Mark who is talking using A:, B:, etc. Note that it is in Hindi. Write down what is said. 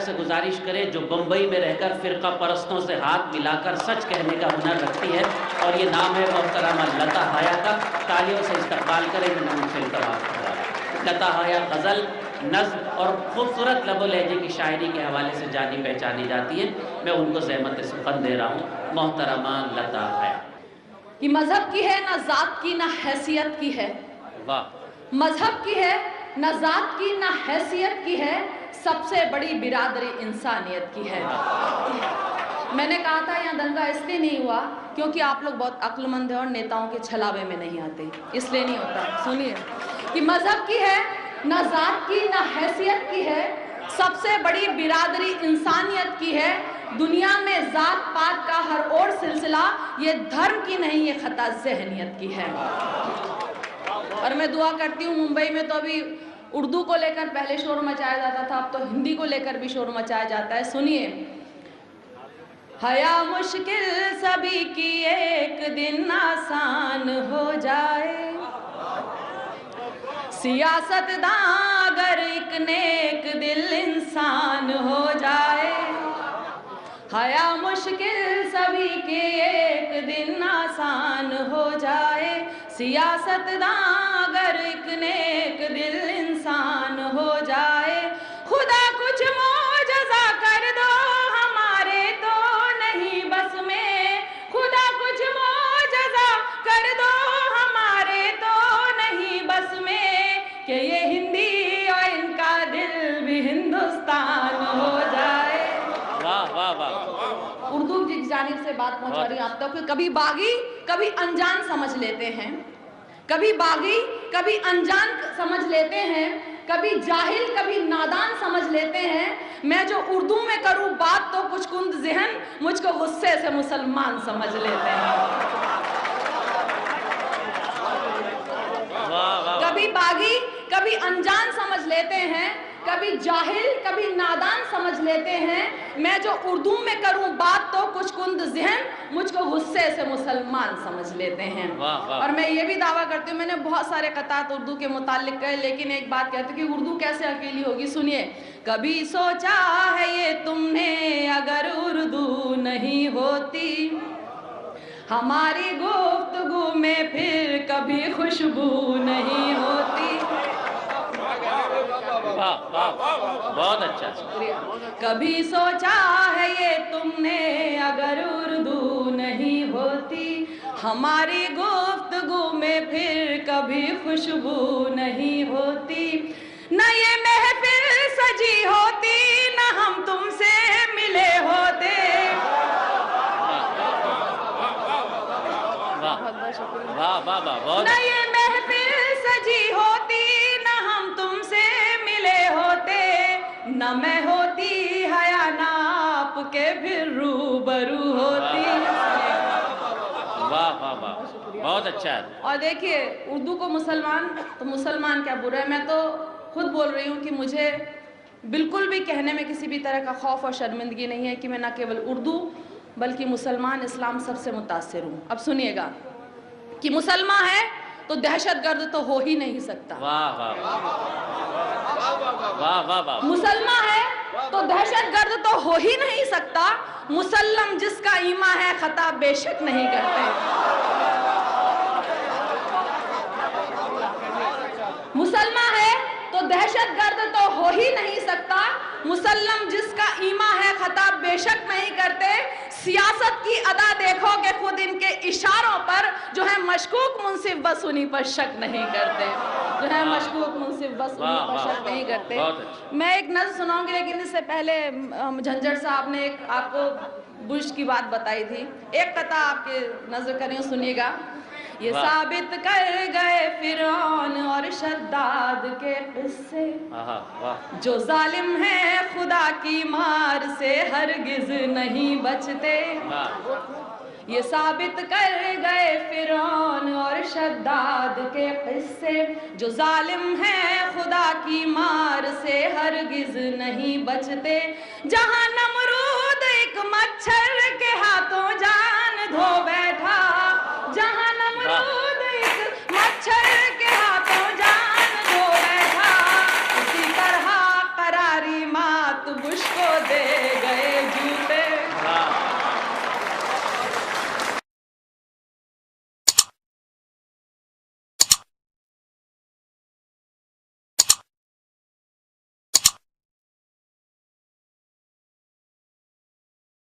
A: से गुजारिश करें जो बम्बई में रहकर फ़िरका परस्तों से हाथ मिलाकर सच कहने का हुनर रखती है, और ये नाम है मोहतरमा लता हया का। तालियों से इस्तकबाल करें। मैं उनसे इंतज़ार। लता हया गज़ल, नज़्म और खूबसूरत लबो लहजे की शायरी के हवाले से जानी पहचानी जाती है। मैं उनको ज़हमत सुखन दे रहा हूँ, मोहतरमा लता हया।
B: कि मजहब की है ना ज़ात की ना हैसियत की है।
A: वाह।
B: मजहब की है ना ज़ात की ना हैसियत की है, सबसे बड़ी बिरादरी इंसानियत की है। मैंने कहा था यहाँ दंगा इसलिए नहीं हुआ क्योंकि आप लोग बहुत अक्लमंद हैं और नेताओं के छलावे में नहीं आते, इसलिए नहीं होता। सुनिए कि मजहब की है ना ज़ात की ना हैसियत की है, सबसे बड़ी बिरादरी इंसानियत की है। दुनिया में ज़ात पात का हर और सिलसिला ये धर्म की नहीं, ये खता ज़हनियत की है। और मैं दुआ करती हूँ, मुंबई में तो अभी उर्दू को लेकर पहले शोर मचाया जाता था, अब तो हिंदी को लेकर भी शोर मचाया जाता है। सुनिए, हया मुश्किल सभी की एक दिन आसान हो जाए, सियासतदां अगर एक नेक दिल इंसान हो जाए। हया मुश्किल सभी के एक दिन आसान हो जाए, सियासतदां अगर एक नेक दिल इंसान हो जाए। खुदा कुछ मौजज़ा कर दो हमारे तो नहीं बस में, खुदा कुछ मौजज़ा कर दो हमारे तो नहीं बस में, कि ये हिंदी और इनका दिल भी हिंदुस्तान हो जाए।
A: वाह वाह वाह।
B: उर्दू की जानिब से बात पहुंचा रही हूँ आप तक। कभी बागी कभी अनजान समझ लेते हैं, कभी बागी कभी अनजान समझ लेते हैं, कभी जाहिल कभी नादान समझ लेते हैं। मैं जो उर्दू में करूँ बात तो कुछ कुंद ज़हन मुझको गुस्से से मुसलमान समझ लेते हैं। कभी बागी कभी अनजान समझ लेते हैं, कभी जाहिल कभी नादान समझ लेते हैं। मैं जो उर्दू में करूं बात तो कुछ कुंद ज़हन मुझको गुस्से से मुसलमान समझ लेते हैं। और मैं ये भी दावा करती हूँ, मैंने बहुत सारे क़तात उर्दू के मुताल्लिक़ कहे, लेकिन एक बात कहती हूँ कि उर्दू कैसे अकेली होगी। सुनिए, कभी सोचा है ये तुमने अगर उर्दू नहीं होती, हमारी गुफ्तगू में फिर कभी खुशबू नहीं होती।
A: बहुत अच्छा।
B: कभी सोचा है ये तुमने अगर उर्दू नहीं होती, हमारी गुफ्तगू में फिर कभी खुशबू नहीं होती। न ये महफिल सजी होती, न हम तुमसे मिले होते। न ये महफिल सजी होती, न हम तुमसे मिले होते, न मैं होती हया ना आपके फिर रूबरू होती।
A: वाह वाह वाह, बहुत अच्छा है।
B: और देखिए, उर्दू को मुसलमान तो मुसलमान क्या बुरा है। मैं तो खुद बोल रही हूँ कि मुझे बिल्कुल भी कहने में किसी भी तरह का खौफ और शर्मिंदगी नहीं है कि मैं न केवल उर्दू बल्कि मुसलमान इस्लाम सबसे मुतासिर हूँ। अब सुनिएगा कि मुसलमान है तो दहशतगर्द तो हो ही नहीं सकता।
A: वाह वाह वाह वाह वाह।
B: मुसलमान है तो दहशतगर्द तो हो ही नहीं सकता। मुसल्लम जिसका ईमा है खता बेशक नहीं करते। मुसलमान है तो दहशतगर्द तो हो ही नहीं सकता। मुसल्लम जिसका ईमा है खता बेशक नहीं करते। सियासत की अदा देखोगे खुद इनके इशारों पर, जो है मशकूक मुंसिफ बस उन्हीं पर शक नहीं करते। जो है मशकूक मुंसिफ बस उन्हीं पर शक नहीं करते। मैं एक नज़्म सुनाऊंगी, लेकिन इससे पहले झंझर साहब ने एक आपको बुश की बात बताई थी। एक कथा आपके नजर करें, सुनिएगा। ये साबित कर गए फिरौन और शद्दाद के किस्से, जो जालिम है खुदा की मार से हरगिज नहीं बचते। ये साबित कर गए फिरौन और शद्दाद के किस्से, जो जालिम है खुदा की मार से हरगिज नहीं बचते। जहां नमरूद एक मच्छर के हाथों जान धो बैठा, जहां नमरूद एक मच्छर के हाथों जान धो बैठा, उसी तरह करारी मात बुश को देगा।